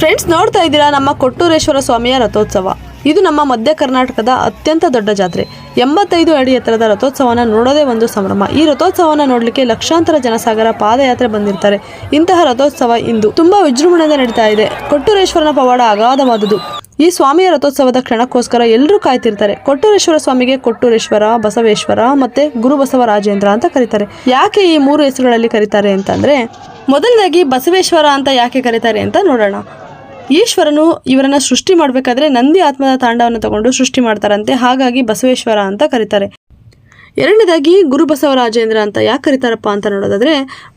Friends, ನೋಡ್ತಾ ಇದ್ದೀರಾ ನಮ್ಮ ಕೊಟ್ಟೂರೇಶ್ವರ ಸ್ವಾಮಿಯ ರಥೋತ್ಸವ. ಇದು ನಮ್ಮ ಮಧ್ಯ ಕರ್ನಾಟಕದ ಅತ್ಯಂತ ದೊಡ್ಡ ಜಾತ್ರೆ. 85 ಅಡಿ ಎತ್ತರದ ರಥೋತ್ಸವನ ನೋಡೋದೇ ಒಂದು ಸಂಭ್ರಮ. ಈ ರಥೋತ್ಸವನ ನೋಡಲಿಕ್ಕೆ ಲಕ್ಷಾಂತರ ಜನಸಾಗರ ಪಾದಯಾತ್ರೆ ಬಂದಿರ್ತಾರೆ. ಇಂತಹ ರಥೋತ್ಸವ ಇಂದು ತುಂಬಾ ವಿಜೃಂಭಣೆಯಿಂದ ನಡೀತಾ ಇದೆ. ಕೊಟ್ಟೂರೇಶ್ವರನ ಪವಾಡ ಅಗಾಧವಾದುದು. ಈ ಸ್ವಾಮಿಯ ರಥೋತ್ಸವದ ಕ್ಷಣಕ್ಕೋಸ್ಕರ ಎಲ್ಲರೂ ಕಾಯ್ತಿರ್ತಾರೆ. ಕೊಟ್ಟೂರೇಶ್ವರ ಸ್ವಾಮಿಗೆ ಕೊಟ್ಟೂರೇಶ್ವರ, ಬಸವೇಶ್ವರ ಮತ್ತೆ ಗುರು ಬಸವರಾಜೇಂದ್ರ ಅಂತ ಕರೀತಾರೆ. ಯಾಕೆ ಈ 3 ಹೆಸರುಗಳಲ್ಲಿ ಕರೀತಾರೆ ಅಂತಂದ್ರೆ, ಮೊದಲನೇದಾಗಿ ಬಸವೇಶ್ವರ ಅಂತ ಯಾಕೆ ಕರೀತಾರೆ ಅಂತ ನೋಡೋಣ. ಈಶ್ವರನು ಇವರನ್ನ ಸೃಷ್ಟಿ ಮಾಡಬೇಕಾದ್ರೆ ನಂದಿ ಆತ್ಮದ ತಾಂಡವನ್ನು ತಗೊಂಡು ಸೃಷ್ಟಿ ಮಾಡ್ತಾರಂತೆ, ಹಾಗಾಗಿ ಬಸವೇಶ್ವರ ಅಂತ ಕರೀತಾರೆ. ಎರಡನೇದಾಗಿ ಗುರು ಬಸವರಾಜೇಂದ್ರ ಅಂತ ಯಾಕೆ ಕರೀತಾರಪ್ಪ ಅಂತ ನೋಡೋದಾದ್ರೆ,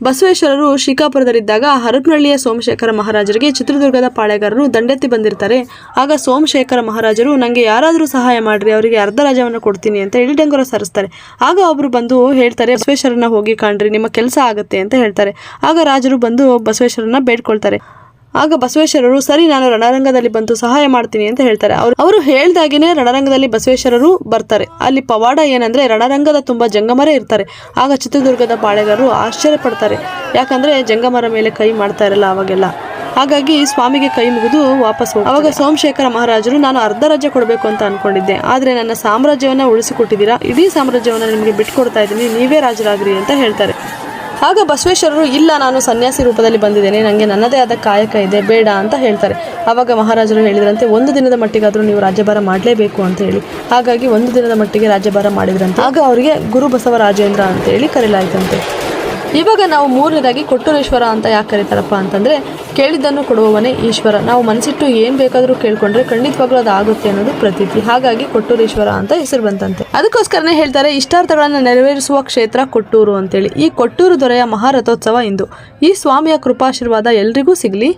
ಬಸವೇಶ್ವರರು ಶಿಕಾಪುರದಲ್ಲಿದ್ದಾಗ ಹರಪನಹಳ್ಳಿಯ ಸೋಮಶೇಖರ ಮಹಾರಾಜರಿಗೆ ಚಿತ್ರದುರ್ಗದ ಪಾಳೆಗಾರರು ದಂಡೆತ್ತಿ ಬಂದಿರ್ತಾರೆ. ಆಗ ಸೋಮಶೇಖರ ಮಹಾರಾಜರು ನಂಗೆ ಯಾರಾದರೂ ಸಹಾಯ ಮಾಡ್ರಿ, ಅವರಿಗೆ ಅರ್ಧ ರಾಜ್ಯವನ್ನು ಕೊಡ್ತೀನಿ ಅಂತ ಹೇಳಿ ಡಂಗುರ ಸಾರಿಸ್ತಾರೆ. ಆಗ ಒಬ್ರು ಬಂದು ಹೇಳ್ತಾರೆ, ಬಸವೇಶ್ವರನ ಹೋಗಿ ಕಾಣ್ರಿ, ನಿಮ್ಮ ಕೆಲಸ ಆಗುತ್ತೆ ಅಂತ ಹೇಳ್ತಾರೆ. ಆಗ ರಾಜರು ಬಂದು ಬಸವೇಶ್ವರನ ಬೇಡ್ಕೊಳ್ತಾರೆ. ಆಗ ಬಸವೇಶ್ವರರು ಸರಿ, ನಾನು ರಣರಂಗದಲ್ಲಿ ಬಂದು ಸಹಾಯ ಮಾಡ್ತೀನಿ ಅಂತ ಹೇಳ್ತಾರೆ. ಅವರು ಹೇಳ್ದಾಗಿನೇ ರಣರಂಗದಲ್ಲಿ ಬಸವೇಶ್ವರರು ಬರ್ತಾರೆ. ಅಲ್ಲಿ ಪವಾಡ ಏನಂದ್ರೆ, ರಣರಂಗದ ತುಂಬಾ ಜಂಗಮರೇ ಇರ್ತಾರೆ. ಆಗ ಚಿತ್ರದುರ್ಗದ ಪಾಳೆಗಾರರು ಆಶ್ಚರ್ಯ ಪಡ್ತಾರೆ. ಯಾಕಂದ್ರೆ ಜಂಗಮರ ಮೇಲೆ ಕೈ ಮಾಡ್ತಾ ಇರಲ್ಲ ಅವಾಗೆಲ್ಲ. ಹಾಗಾಗಿ ಸ್ವಾಮಿಗೆ ಕೈ ಮುಗಿದು ವಾಪಸ್ ಹೋಗ್ತಾರೆ. ಅವಾಗ ಸೋಮಶೇಖರ ಮಹಾರಾಜರು, ನಾನು ಅರ್ಧ ರಾಜ್ಯ ಕೊಡಬೇಕು ಅಂತ ಅನ್ಕೊಂಡಿದ್ದೆ, ಆದ್ರೆ ನನ್ನ ಸಾಮ್ರಾಜ್ಯವನ್ನ ಉಳಿಸಿಕೊಟ್ಟಿದ್ದೀರಾ, ಇಡೀ ಸಾಮ್ರಾಜ್ಯವನ್ನ ನಿಮಗೆ ಬಿಟ್ಕೊಡ್ತಾ ಇದ್ದೀನಿ, ನೀವೇ ರಾಜರಾಗ್ರಿ ಅಂತ ಹೇಳ್ತಾರೆ. ಆಗ ಬಸವೇಶ್ವರರು, ಇಲ್ಲ, ನಾನು ಸನ್ಯಾಸಿ ರೂಪದಲ್ಲಿ ಬಂದಿದ್ದೇನೆ, ನನಗೆ ನನ್ನದೇ ಆದ ಕಾಯಕ ಇದೆ, ಬೇಡ ಅಂತ ಹೇಳ್ತಾರೆ. ಆವಾಗ ಮಹಾರಾಜರು ಹೇಳಿದ್ರಂತೆ, 1 ದಿನದ ಮಟ್ಟಿಗಾದರೂ ನೀವು ರಾಜ್ಯಭಾರ ಮಾಡಲೇಬೇಕು ಅಂತ ಹೇಳಿ. ಹಾಗಾಗಿ 1 ದಿನದ ಮಟ್ಟಿಗೆ ರಾಜ್ಯಭಾರ ಮಾಡಿದ್ರಂತೆ. ಆಗ ಅವರಿಗೆ ಗುರು ಬಸವರಾಜೇಂದ್ರ ಅಂತ ಹೇಳಿ ಕರೆಯಲಾಯ್ತಂತೆ. ಇವಾಗ ನಾವು 3ನೇದಾಗಿ ಕೊಟ್ಟೂರೇಶ್ವರ ಅಂತ ಯಾಕೆ ಕರೀತಾರಪ್ಪ ಅಂತಂದ್ರೆ, ಕೇಳಿದ್ದನ್ನು ಕೊಡುವವನೇ ಈಶ್ವರ. ನಾವು ಮನಸ್ಸಿಟ್ಟು ಏನ್ ಬೇಕಾದರೂ ಕೇಳ್ಕೊಂಡ್ರೆ ಖಂಡಿತವಾಗ್ಲೂ ಅದು ಆಗುತ್ತೆ ಅನ್ನೋದು ಪ್ರತೀತಿ. ಹಾಗಾಗಿ ಕೊಟ್ಟೂರೇಶ್ವರ ಅಂತ ಹೆಸರು ಬಂತಂತೆ. ಅದಕ್ಕೋಸ್ಕರನೇ ಹೇಳ್ತಾರೆ, ಇಷ್ಟಾರ್ಥಗಳನ್ನು ನೆರವೇರಿಸುವ ಕ್ಷೇತ್ರ ಕೊಟ್ಟೂರು ಅಂತೇಳಿ. ಈ ಕೊಟ್ಟೂರು ದೊರೆಯ ಮಹಾರಥೋತ್ಸವ ಇಂದು. ಈ ಸ್ವಾಮಿಯ ಕೃಪಾಶೀರ್ವಾದ ಎಲ್ರಿಗೂ ಸಿಗ್ಲಿ.